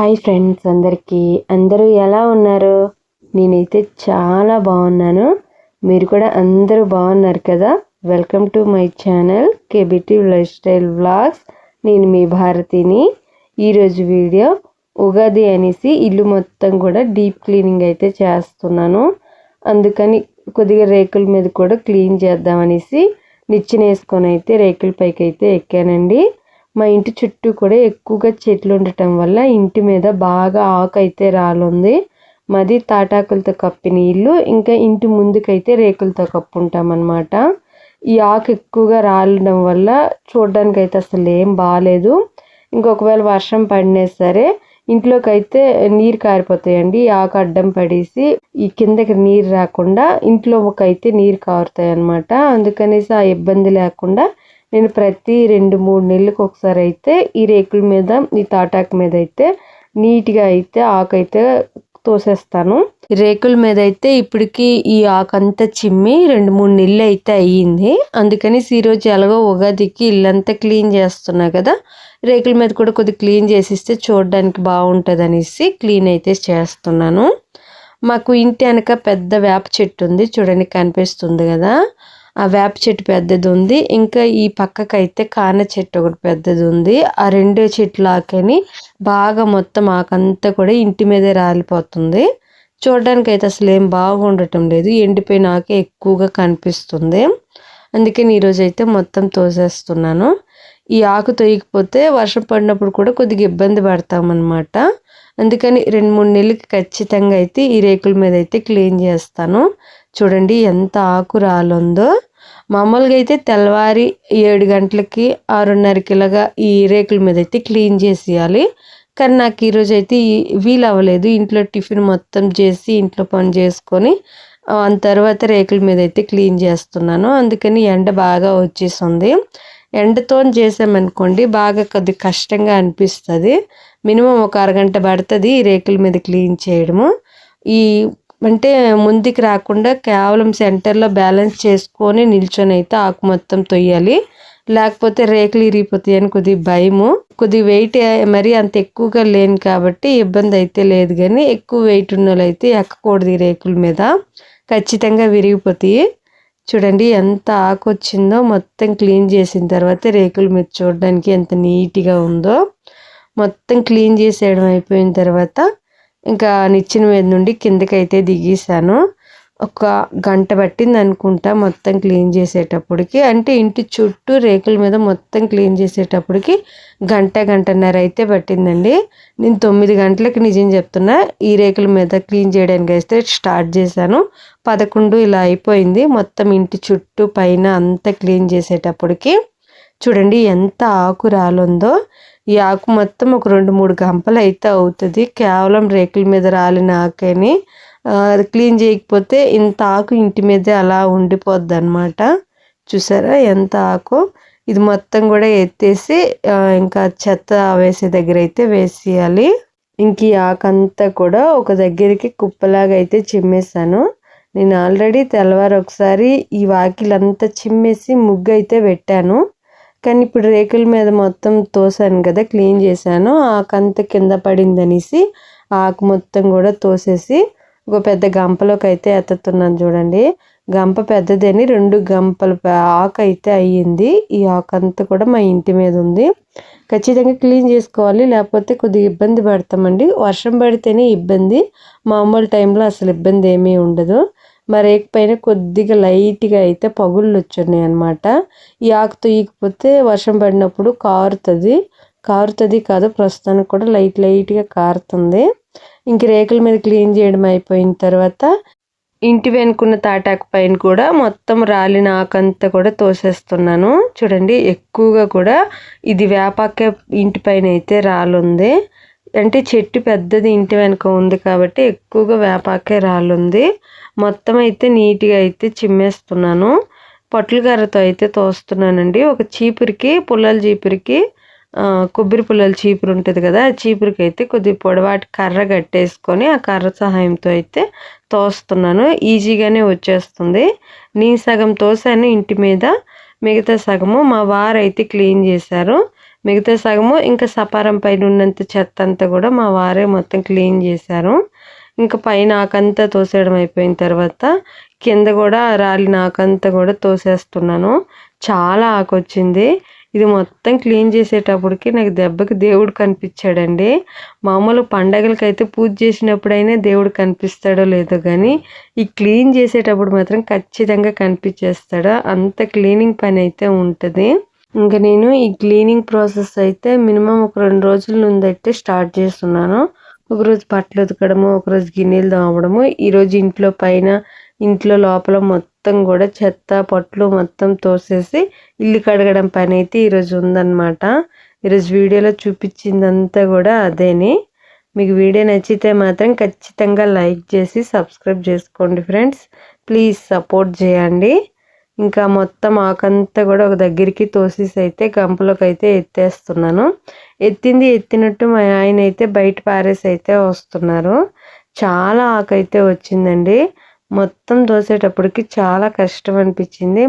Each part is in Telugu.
హాయ్ ఫ్రెండ్స్ అందరూ ఎలా ఉన్నారు? నేనైతే చాలా బాగున్నాను. మీరు కూడా అందరూ బాగున్నారు కదా? Welcome to my channel kBT life style vlogs. నేను మీ భారతిని. ఈరోజు వీడియో ఉగాది అనేసి ఇల్లు మొత్తం కూడా డీప్ క్లీనింగ్ అయితే చేస్తున్నాను. అందుకని కొద్దిగా రేకుల మీద కూడా క్లీన్ చేద్దామనేసి నిచ్చెన వేసుకొని అయితే రేకుల పైకి అయితే ఎక్కానండి. మా ఇంటి చుట్టూ కూడా ఎక్కువగా చెట్లు ఉండటం వల్ల ఇంటి మీద బాగా ఆకు అయితే రాలుంది. మాది తాటాకులతో కప్పిన ఇల్లు. ఇంకా ఇంటి ముందుకైతే రేకులతో కప్పుంటాం అన్నమాట. ఈ ఆకు ఎక్కువగా రాలడం వల్ల చూడడానికి అయితే అసలు ఏం బాగాలేదు. ఇంకొకవేళ వర్షం పడినా సరే ఇంట్లోకి అయితే నీరు కారిపోతాయండి. ఈ ఆకు అడ్డం పడేసి ఈ కిందకి నీరు రాకుండా ఇంట్లోకి అయితే నీరు కారుతాయి అన్నమాట. అందుకనేసి ఆ ఇబ్బంది లేకుండా నేను ప్రతి 2-3 నెలలకు ఒకసారి అయితే ఈ రేకుల మీద ఈ తాటాకు మీద అయితే నీట్గా అయితే ఆకు అయితే తోసేస్తాను. రేకుల మీద అయితే ఇప్పటికి ఈ ఆకు అంతా చిమ్మి 2-3 నెలలు అయితే అయ్యింది. అందుకని ఈరోజు ఎలాగో ఉగాదికి ఇల్లంతా క్లీన్ చేస్తున్నా కదా, రేకుల మీద కూడా కొద్దిగా క్లీన్ చేసిస్తే చూడడానికి బాగుంటుంది అనేసి క్లీన్ అయితే చేస్తున్నాను. మాకు ఇంటి వెనక పెద్ద వేప చెట్టు ఉంది, చూడండి కనిపిస్తుంది కదా. ఆ వేప చెట్టు పెద్దది ఉంది. ఇంకా ఈ పక్కకైతే కాన చెట్టు ఒకటి పెద్దది ఉంది. ఆ 2 చెట్లు ఆకని బాగా మొత్తం ఆకంతా కూడా ఇంటి మీదే రాలిపోతుంది. చూడడానికి అయితే అసలు ఏం బాగుండటం లేదు. ఎండిపోయిన ఆకే ఎక్కువగా కనిపిస్తుంది. అందుకని ఈరోజు అయితే మొత్తం తోసేస్తున్నాను. ఈ ఆకు తొయ్యకపోతే వర్షం పడినప్పుడు కూడా కొద్దిగా ఇబ్బంది పడతామన్నమాట. అందుకని 2-3 నెలలకి ఖచ్చితంగా అయితే ఈ రేకుల మీద అయితే క్లీన్ చేస్తాను. చూడండి ఎంత ఆకు రాలుందో. మామూలుగా అయితే తెల్లవారి 7 గంటలకి 6:30కి ఇలాగా ఈ రేకుల మీద అయితే క్లీన్ చేసేయాలి. కానీ నాకు ఈరోజు అయితే వీలు అవ్వలేదు. ఇంట్లో టిఫిన్ మొత్తం చేసి ఇంట్లో పని చేసుకొని తర్వాత రేకుల మీద అయితే క్లీన్ చేస్తున్నాను. అందుకని ఎండ బాగా వచ్చేసింది. ఎండతో చేసామనుకోండి బాగా కొద్దిగా కష్టంగా అనిపిస్తుంది. మినిమం ఒక అరగంట పడుతుంది ఈ రేకుల మీద క్లీన్ చేయడము. అంటే ముందుకు రాకుండా కేవలం సెంటర్లో బ్యాలెన్స్ చేసుకొని నిల్చొని అయితే ఆకు మొత్తం తొయ్యాలి. లేకపోతే రేకులు ఇరిగిపోతాయి అని కొద్దిగా భయము. కొద్దిగా వెయిట్ మరీ అంత ఎక్కువగా లేను కాబట్టి ఇబ్బంది అయితే లేదు. కానీ ఎక్కువ వెయిట్ ఉన్న వాళ్ళు అయితే ఎక్కకూడదు ఈ రేకుల మీద, ఖచ్చితంగా విరిగిపోతాయి. చూడండి ఎంత ఆకు వచ్చిందో. మొత్తం క్లీన్ చేసిన తర్వాత రేకుల మీద చూడడానికి ఎంత నీట్గా ఉందో. మొత్తం క్లీన్ చేసేయడం అయిపోయిన తర్వాత ఇంకా నిచ్చెన మీద నుండి కిందకైతే దిగేసాను. ఒక గంట పట్టింది అనుకుంటా మొత్తం క్లీన్ చేసేటప్పటికి. అంటే ఇంటి చుట్టూ రేకుల మీద మొత్తం క్లీన్ చేసేటప్పటికి గంటన్నర అయితే పట్టిందండి. నేను 9 గంటలకు నిజం చెప్తున్నా ఈ రేకుల మీద క్లీన్ చేయడానికి అయితే స్టార్ట్ చేశాను. 11 ఇలా అయిపోయింది. మొత్తం ఇంటి చుట్టూ పైన అంతా క్లీన్ చేసేటప్పటికి చూడండి ఎంత ఆకు రాలుందో. ఈ ఆకు మొత్తం ఒక 2-3 గంపలు అయితే అవుతుంది. కేవలం రేకుల మీద రాలిన ఆకుని అది క్లీన్ చేయకపోతే ఇంత ఆకు ఇంటి మీదే అలా ఉండిపోద్ది అనమాట. చూసారా ఎంత ఆకు. ఇది మొత్తం కూడా ఎత్తేసి ఇంకా చెత్త వేసే దగ్గర అయితే వేసేయాలి. ఇంక ఈ ఆకంతా కూడా ఒక దగ్గరికి కుప్పలాగా అయితే చిమ్మేశాను. నేను ఆల్రెడీ తెల్లవారు ఒకసారి ఈ వాకిలంతా చిమ్మేసి ముగ్గు అయితే పెట్టాను. కానీ ఇప్పుడు రేకుల మీద మొత్తం తోసాను కదా, క్లీన్ చేశాను. ఆకంత కింద పడిందనేసి ఆకు మొత్తం కూడా తోసేసి ఒక పెద్ద గంపలోకి అయితే ఎత్తుతున్నాను. చూడండి గంప పెద్దదని 2 గంపల ఆకు అయితే అయ్యింది. ఈ ఆకంతా కూడా మా ఇంటి మీద ఉంది. ఖచ్చితంగా క్లీన్ చేసుకోవాలి, లేకపోతే కొద్దిగా ఇబ్బంది పడతామండి. వర్షం పడితేనే ఇబ్బంది, మామూలు టైంలో అసలు ఇబ్బంది ఏమీ ఉండదు. మా రేకు పైన కొద్దిగా లైట్గా అయితే పగుళ్ళు వచ్చున్నాయి అనమాట. ఈ ఆకు తొయ్యకపోతే వర్షం పడినప్పుడు కారుతుంది కాదు, ప్రస్తుతానికి కూడా లైట్గా కారుతుంది. ఇంక రేకుల మీద క్లీన్ చేయడం అయిపోయిన తర్వాత ఇంటి వెనుకున్న తాటాకు పైన కూడా మొత్తం రాలిన ఆకంతా కూడా తోసేస్తున్నాను. చూడండి ఎక్కువగా కూడా ఇది వేపాకే ఇంటి పైన అయితే రాలుంది. అంటే చెట్టు పెద్దది ఇంటి వెనుక ఉంది కాబట్టి ఎక్కువగా వేపాకే రాలుంది. మొత్తం అయితే నీట్గా అయితే చిమ్మేస్తున్నాను. పొట్ల కర్రతో అయితే తోస్తున్నానండి. ఒక చీపురికి పుల్లల చీపురికి కొబ్బరి పుల్లల చీపురు ఉంటుంది కదా, ఆ చీపురికి అయితే కొద్దిగా పొడవాటి కర్ర కట్టేసుకొని ఆ కర్ర సహాయంతో అయితే తోస్తున్నాను. ఈజీగానే వచ్చేస్తుంది. నేను సగం తోసాను ఇంటి మీద, మిగతా సగము మా వారు అయితే క్లీన్ చేశారు. మిగతా సగము ఇంకా సపారం పైన ఉన్నంత చెత్త అంతా కూడా మా వారే మొత్తం క్లీన్ చేశారు. ఇంకా పైన ఆకంతా తోసేయడం అయిపోయిన తర్వాత కింద కూడా రాలిన ఆకంతా కూడా తోసేస్తున్నాను. చాలా ఆకొచ్చింది. ఇది మొత్తం క్లీన్ చేసేటప్పటికి నాకు దెబ్బకి దేవుడు కనిపించాడండి. మామూలు పండగలకైతే పూజ చేసినప్పుడైనా దేవుడు కనిపిస్తాడో లేదో కానీ ఈ క్లీన్ చేసేటప్పుడు మాత్రం ఖచ్చితంగా కనిపించేస్తాడు. అంత క్లీనింగ్ పని అయితే ఉంటుంది. ఇంకా నేను ఈ క్లీనింగ్ ప్రాసెస్ అయితే మినిమం ఒక 2 రోజుల నుండి అయితే స్టార్ట్ చేస్తున్నాను. ఒకరోజు బట్టలు ఉతకడము, ఒకరోజు గిన్నెలు తోమడము, ఈరోజు ఇంట్లో పైన ఇంట్లో లోపల మొత్తం కూడా చెత్త పొట్లు మొత్తం తోసేసి ఇల్లు కడగడం పని అయితే ఈరోజు ఉందన్నమాట. ఈరోజు వీడియోలో చూపించిందంతా కూడా అదేని. మీకు వీడియో నచ్చితే మాత్రం ఖచ్చితంగా లైక్ చేసి సబ్స్క్రైబ్ చేసుకోండి ఫ్రెండ్స్. ప్లీజ్ సపోర్ట్ చేయండి. ఇంకా మొత్తం ఆకంతా కూడా ఒక దగ్గరికి తోసేసి అయితే గంపలోకి అయితే ఎత్తేస్తున్నాను. ఎత్తినట్టు మా ఆయన అయితే బయట పారేసి అయితే వస్తున్నారు. చాలా ఆకైతే వచ్చిందండి. మొత్తం తోసేటప్పటికి చాలా కష్టం అనిపించింది.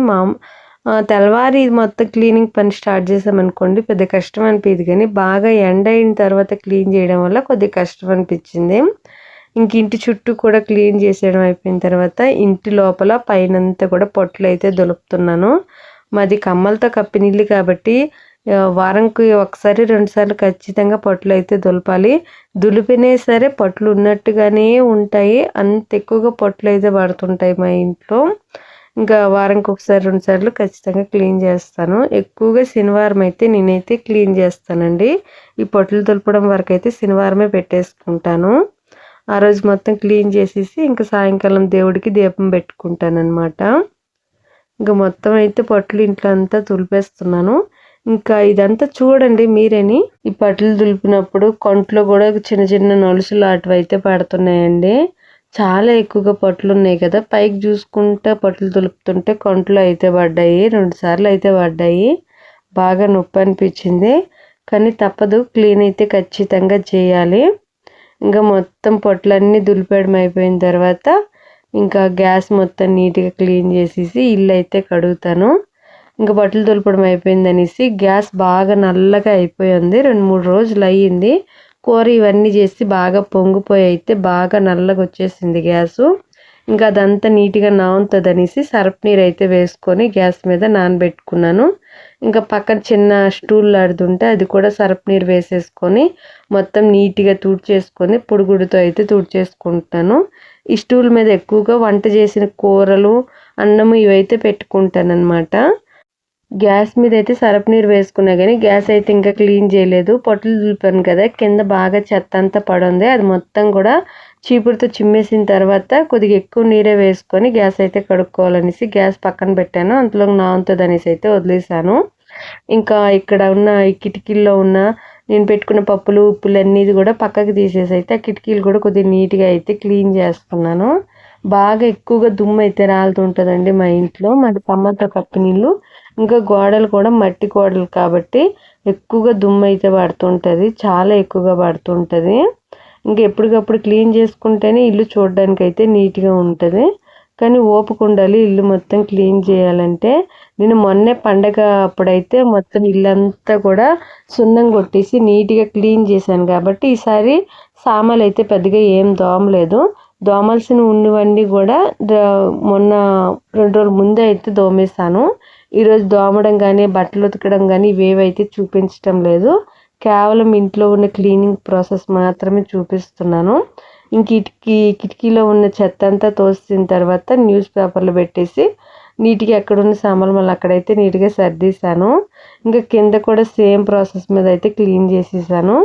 తెల్లవారి మొత్తం క్లీనింగ్ పని స్టార్ట్ చేసామనుకోండి పెద్ద కష్టం అనిపించదు, కానీ బాగా ఎండ అయిన తర్వాత క్లీన్ చేయడం వల్ల కొద్దిగా కష్టం అనిపించింది. ఇంక ఇంటి చుట్టూ కూడా క్లీన్ చేసేయడం అయిపోయిన తర్వాత ఇంటి లోపల పైనంతా కూడా పొట్లు అయితే దులుపుతున్నాను. మాది కమ్మలతో కప్పిన ఇల్లు కాబట్టి వారంకి ఒకసారి 2 సార్లు ఖచ్చితంగా పొట్లు అయితే దులపాలి. దులిపినా సరే పొట్లు ఉన్నట్టుగానే ఉంటాయి. అంత ఎక్కువగా పొట్లు అయితే పడుతుంటాయి మా ఇంట్లో. ఇంకా వారంకి ఒకసారి 2 సార్లు ఖచ్చితంగా క్లీన్ చేస్తాను. ఎక్కువగా శనివారం అయితే నేనైతే క్లీన్ చేస్తానండి. ఈ పొట్లు దులపడం వరకు అయితే శనివారమే పెట్టేసుకుంటాను. ఆ రోజు మొత్తం క్లీన్ చేసేసి ఇంకా సాయంకాలం దేవుడికి దీపం పెట్టుకుంటాను అనమాట. ఇంకా మొత్తం అయితే పొట్లు ఇంట్లో అంతా తులిపేస్తున్నాను. ఇంకా ఇదంతా చూడండి మీరేని. ఈ పొట్లు దులిపినప్పుడు కొంట్లో కూడా చిన్న చిన్న నొలుసులు అటువైతే పడుతున్నాయండి. చాలా ఎక్కువగా పొట్లు ఉన్నాయి కదా, పైకి చూసుకుంటే పొట్లు దులుపుతుంటే కొంట్లో అయితే పడ్డాయి. 2 సార్లు అయితే పడ్డాయి. బాగా నొప్పి అనిపించింది, కానీ తప్పదు, క్లీన్ అయితే ఖచ్చితంగా చేయాలి. ఇంకా మొత్తం పొట్లన్నీ దులిపేయడం అయిపోయిన తర్వాత ఇంకా గ్యాస్ మొత్తం నీట్గా క్లీన్ చేసేసి ఇల్లు అయితే కడుగుతాను. ఇంకా బట్టలు దులపడం అయిపోయింది అనేసి గ్యాస్ బాగా నల్లగా అయిపోయింది. 2-3 రోజులు అయ్యింది. కూర ఇవన్నీ చేసి బాగా పొంగిపోయి అయితే బాగా నల్లగా వచ్చేసింది గ్యాసు. ఇంకా అదంతా నీట్గా నానుతుంది అనేసి సర్ఫ్ నీరు అయితే వేసుకొని గ్యాస్ మీద నానబెట్టుకున్నాను. ఇంకా పక్కన చిన్న స్టూల్ లాడుతుంటే అది కూడా సర్ఫ్ నీరు వేసేసుకొని మొత్తం నీట్గా తుడిచేసుకొని పొడిగుడితో అయితే తుడిచేసుకుంటాను. ఈ స్టూల్ మీద ఎక్కువగా వంట చేసిన కూరలు, అన్నము ఇవైతే పెట్టుకుంటాను అనమాట. గ్యాస్ మీద అయితే సర్ఫ్ నీరు వేసుకున్నా కానీ గ్యాస్ అయితే ఇంకా క్లీన్ చేయలేదు. పొట్లు దులిపాను కదా, కింద బాగా చెత్త అంతా పడుంది. అది మొత్తం కూడా చీపురుతో చిమ్మేసిన తర్వాత కొద్దిగా ఎక్కువ నీరే వేసుకొని గ్యాస్ అయితే కడుక్కోవాలనేసి గ్యాస్ పక్కన పెట్టాను. అంతలో నానుతుంది అనేసి అయితే వదిలేసాను. ఇంకా ఇక్కడ ఉన్న ఈ కిటికీల్లో ఉన్న నేను పెట్టుకున్న పప్పులు ఉప్పులు అన్నీ కూడా పక్కకి తీసేసి అయితే ఆ కిటికీలు కూడా కొద్దిగా నీట్గా అయితే క్లీన్ చేస్తున్నాను. బాగా ఎక్కువగా దుమ్ము అయితే రాలుతుంటుందండి మా ఇంట్లో. మాది కమ్మతో కప్పిన ఇల్లు. ఇంకా గోడలు కూడా మట్టి గోడలు కాబట్టి ఎక్కువగా దుమ్ము అయితే పడుతుంటుంది, చాలా ఎక్కువగా పడుతుంటుంది. ఇంకా ఎప్పటికప్పుడు క్లీన్ చేసుకుంటేనే ఇల్లు చూడడానికి అయితే నీట్గా ఉంటుంది. కానీ ఓపిక ఉండాలి ఇల్లు మొత్తం క్లీన్ చేయాలంటే. నేను మొన్నే పండగ అప్పుడైతే మొత్తం ఇల్లంతా కూడా సున్నం కొట్టేసి నీట్గా క్లీన్ చేశాను కాబట్టి ఈసారి సామాన్లు అయితే పెద్దగా ఏం దోమలేదు. దోమాల్సిన ఉన్నవన్నీ కూడా మొన్న 2 రోజుల ముందే అయితే దోమేశాను. ఈరోజు దోమడం కానీ బట్టలు ఉతకడం కానీ ఇవేవైతే చూపించడం లేదు. కేవలం ఇంట్లో ఉన్న క్లీనింగ్ ప్రాసెస్ మాత్రమే చూపిస్తున్నాను. ఇంక కిటికీలో ఉన్న చెత్త అంతా తోసిన తర్వాత న్యూస్ పేపర్లు పెట్టేసి నీట్గా ఎక్కడున్న సామాన్లు మళ్ళీ అక్కడైతే నీట్గా సర్దీశాను. ఇంకా కింద కూడా సేమ్ ప్రాసెస్ మీద అయితే క్లీన్ చేసేసాను.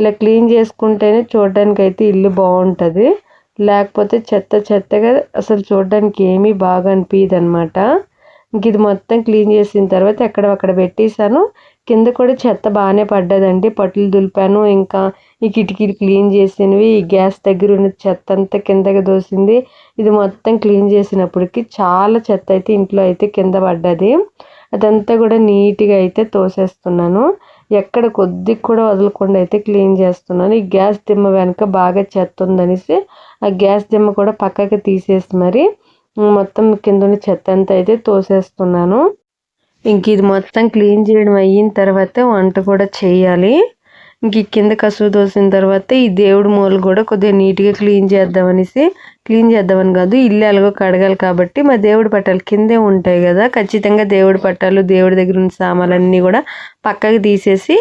ఇలా క్లీన్ చేసుకుంటేనే చూడడానికి అయితే ఇల్లు బాగుంటుంది. లేకపోతే చెత్తగా అసలు చూడడానికి ఏమీ బాగా అనిపించదు అనమాట. ఇంక ఇది మొత్తం క్లీన్ చేసిన తర్వాత అక్కడ పెట్టేశాను. కింద కూడా చెత్త బాగానే పడ్డదండి. పట్లు దులిపాను. ఇంకా ఈ కిటికీలు క్లీన్ చేసినవి, ఈ గ్యాస్ దగ్గర ఉన్న చెత్త అంతా కిందకి దోసింది. ఇది మొత్తం క్లీన్ చేసినప్పటికి చాలా చెత్త అయితే ఇంట్లో అయితే కింద పడ్డది. అదంతా కూడా నీట్గా అయితే తోసేస్తున్నాను. ఎక్కడ కొద్దిగా కూడా వదలకుండా అయితే క్లీన్ చేస్తున్నాను. ఈ గ్యాస్ దిమ్మ వెనక బాగా చెత్త ఉందనేసి ఆ గ్యాస్ దిమ్మ కూడా పక్కకి తీసేసి మరి మొత్తం కింద చెత్త అంతా అయితే తోసేస్తున్నాను. ఇంక ఇది మొత్తం క్లీన్ చేయడం అయిన తర్వాత వంట కూడా చేయాలి. ఇంక కింద కసువు దోసిన తర్వాత ఈ దేవుడి మూలలు కూడా కొద్దిగా నీట్గా క్లీన్ చేద్దామని కాదు, ఇల్లు ఎలాగో కడగాలి కాబట్టి మా దేవుడి పట్టాలు కిందే ఉంటాయి కదా, ఖచ్చితంగా దేవుడి పట్టాలు దేవుడి దగ్గర ఉన్న సామాన్లన్నీ కూడా పక్కకి తీసేసి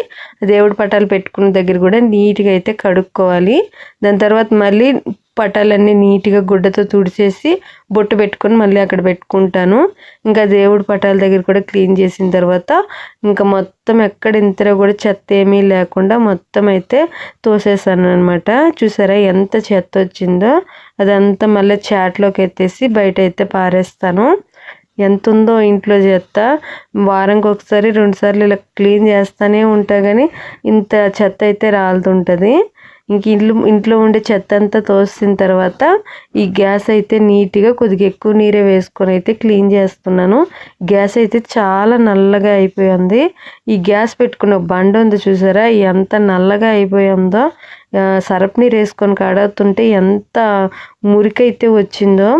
దేవుడి పట్టాలు పెట్టుకున్న దగ్గర కూడా నీట్గా అయితే కడుక్కోవాలి. దాని తర్వాత మళ్ళీ పటాలన్నీ నీట్గా గుడ్డతో తుడిచేసి బొట్టు పెట్టుకొని మళ్ళీ అక్కడ పెట్టుకుంటాను. ఇంకా దేవుడి పటాల దగ్గర కూడా క్లీన్ చేసిన తర్వాత ఇంకా మొత్తం ఎక్కడ ఇంతలో కూడా చెత్త ఏమీ లేకుండా మొత్తం అయితే తోసేసాను అనమాట. చూసారా ఎంత చెత్త వచ్చిందో, అదంతా మళ్ళీ చాట్లోకి ఎత్తేసి బయట అయితే పారేస్తాను. ఎంత ఉందో ఇంట్లో చెత్త, వారానికి ఒకసారి 2 సార్లు ఇలా క్లీన్ చేస్తూనే ఉంటా కానీ ఇంత చెత్త అయితే రాలుతుంటుంది. ఇంక ఇంట్లో ఉండే చెత్త అంతా తోసిన తర్వాత ఈ గ్యాస్ అయితే నీట్గా కొద్దిగా ఎక్కువ నీరే వేసుకొని అయితే క్లీన్ చేస్తున్నాను. గ్యాస్ అయితే చాలా నల్లగా అయిపోయింది. ఈ గ్యాస్ పెట్టుకున్న బండ ఉంది చూసారా, ఎంత నల్లగా అయిపోయిందో. సరపు నీరు వేసుకొని కడుగుతుంటే ఎంత మురికైతే వచ్చిందో.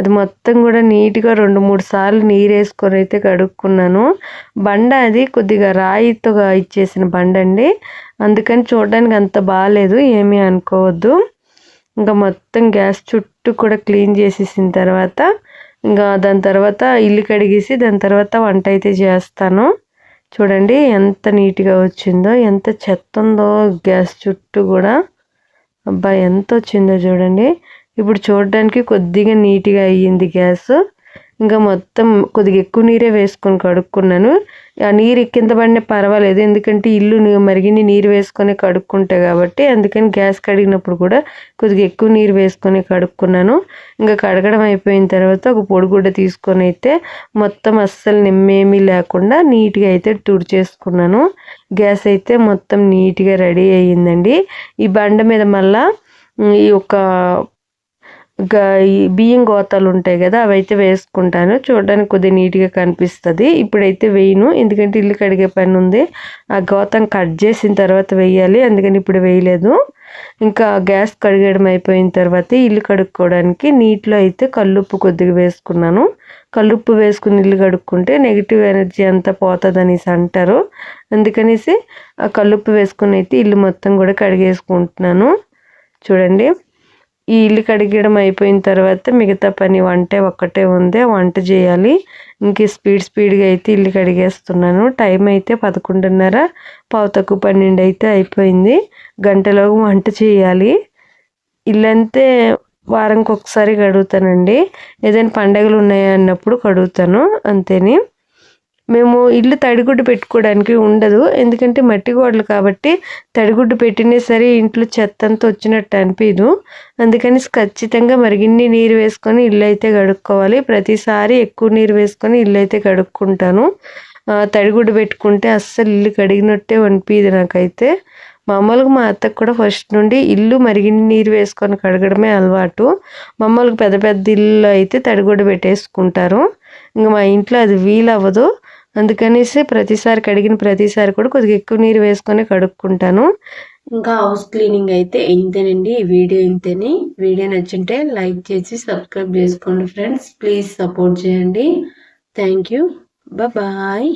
అది మొత్తం కూడా నీట్గా 2-3 సార్లు నీరు వేసుకొని అయితే కడుక్కున్నాను. బండ అది కొద్దిగా రాయితో ఇచ్చేసిన బండ అండి, అందుకని చూడడానికి అంత బాగాలేదు, ఏమీ అనుకోవద్దు. ఇంకా మొత్తం గ్యాస్ చుట్టూ కూడా క్లీన్ చేసేసిన తర్వాత ఇంకా దాని తర్వాత ఇల్లు కడిగేసి దాని తర్వాత వంట అయితే చేస్తాను. చూడండి ఎంత నీట్గా వచ్చిందో, ఎంత చెత్త ఉందో గ్యాస్ చుట్టూ కూడా. అబ్బా ఎంత వచ్చిందో చూడండి. ఇప్పుడు చూడడానికి కొద్దిగా నీట్గా అయ్యింది గ్యాస్. ఇంకా మొత్తం కొద్దిగా ఎక్కువ నీరే వేసుకొని కడుక్కున్నాను. ఆ నీరు కింద పడినా పర్వాలేదు, ఎందుకంటే ఇల్లు మరిగిని నీరు వేసుకొని కడుక్కుంటా కాబట్టి, అందుకని గ్యాస్ కడిగినప్పుడు కూడా కొద్దిగా ఎక్కువ నీరు వేసుకొని కడుక్కున్నాను. ఇంకా కడగడం అయిపోయిన తర్వాత ఒక పొడిగుడ్డ తీసుకొని అయితే మొత్తం అస్సలు నిమ్మేమీ లేకుండా నీట్గా అయితే తుడిచేసుకున్నాను. గ్యాస్ అయితే మొత్తం నీట్గా రెడీ అయ్యిందండి. ఈ బండ మీద మళ్ళా ఈ యొక్క ఈ బియ్యం గోతాలు ఉంటాయి కదా, అవైతే వేసుకుంటాను. చూడడానికి కొద్దిగా నీట్గా కనిపిస్తుంది. ఇప్పుడైతే వేయను, ఎందుకంటే ఇల్లు కడిగే పని ఉంది. ఆ గోతం కట్ చేసిన తర్వాత వేయాలి, అందుకని ఇప్పుడు వేయలేదు. ఇంకా గ్యాస్ కడిగడం అయిపోయిన తర్వాత ఇల్లు కడుక్కోవడానికి నీటిలో అయితే కల్లుప్పు కొద్దిగా వేసుకున్నాను. కల్లుప్పు వేసుకుని ఇల్లు కడుక్కుంటే నెగిటివ్ ఎనర్జీ అంతా పోతుంది అనేసి అంటారు. అందుకనేసి ఆ కల్లుప్పు వేసుకుని అయితే ఇల్లు మొత్తం కూడా కడిగేసుకుంటున్నాను. చూడండి, ఈ ఇల్లు కడిగడం అయిపోయిన తర్వాత మిగతా పని వంట ఒక్కటే ఉంది, వంట చేయాలి. ఇంక స్పీడ్గా అయితే ఇల్లు కడిగేస్తున్నాను. టైం అయితే 11:30, 11:15 అయితే అయిపోయింది. గంటలోగా వంట చేయాలి. ఇల్లంతే వారానికి ఒకసారి కడుగుతానండి, ఏదైనా పండగలు ఉన్నాయా అన్నప్పుడు కడుగుతాను, అంతేని. మేము ఇల్లు తడిగుడ్డు పెట్టుకోవడానికి ఉండదు, ఎందుకంటే మట్టి గోడలు కాబట్టి తడిగుడ్డు పెట్టినా సరే ఇంట్లో చెత్త అంతా వచ్చినట్టు అనిపించదు. అందుకని ఖచ్చితంగా మరిగిన్ని నీరు వేసుకొని ఇల్లు అయితే కడుక్కోవాలి. ప్రతిసారి ఎక్కువ నీరు వేసుకొని ఇల్లు అయితే కడుక్కుంటాను. తడిగుడ్డు పెట్టుకుంటే అస్సలు ఇల్లు కడిగినట్టే అనిపించదు నాకైతే. మామూలుగా మా అత్తకు కూడా ఫస్ట్ నుండి ఇల్లు మరిగిన్ని నీరు వేసుకొని కడగడమే అలవాటు. మామూలుగా పెద్ద పెద్ద ఇల్లు అయితే తడిగుడ్డు పెట్టేసుకుంటారు. ఇంకా మా ఇంట్లో అది వీలవ్వదు, అందుకనేసి కడిగిన ప్రతిసారి కూడా కొద్దిగా ఎక్కువ నీరు వేసుకొని కడుక్కుంటాను. ఇంకా హౌస్ క్లీనింగ్ అయితే ఇంతేనండి. ఈ వీడియో ఇంతేని. వీడియో నచ్చుంటే లైక్ చేసి సబ్స్క్రైబ్ చేసుకోండి ఫ్రెండ్స్. ప్లీజ్ సపోర్ట్ చేయండి. Thank you. బాయ్.